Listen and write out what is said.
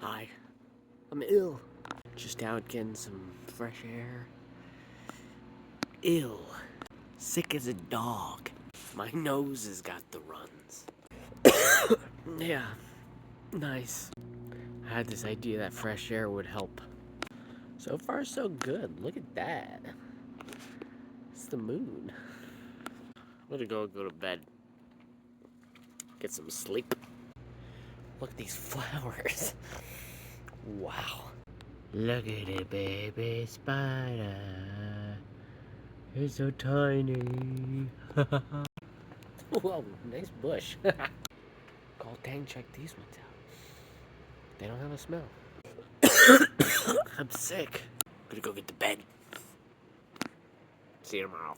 Hi. I'm ill. Just out getting some fresh air. Ill. Sick as a dog. My nose has got the runs. Yeah. Nice. I had this idea that fresh air would help. So far, so good. Look at that. It's the moon. I'm gonna go to bed. Get some sleep. Look at these flowers. Wow. Look at it, baby spider. It's so tiny. Whoa, nice bush. Call Tang, check these ones out. They don't have a smell. I'm sick. Gonna go get to bed. See you tomorrow.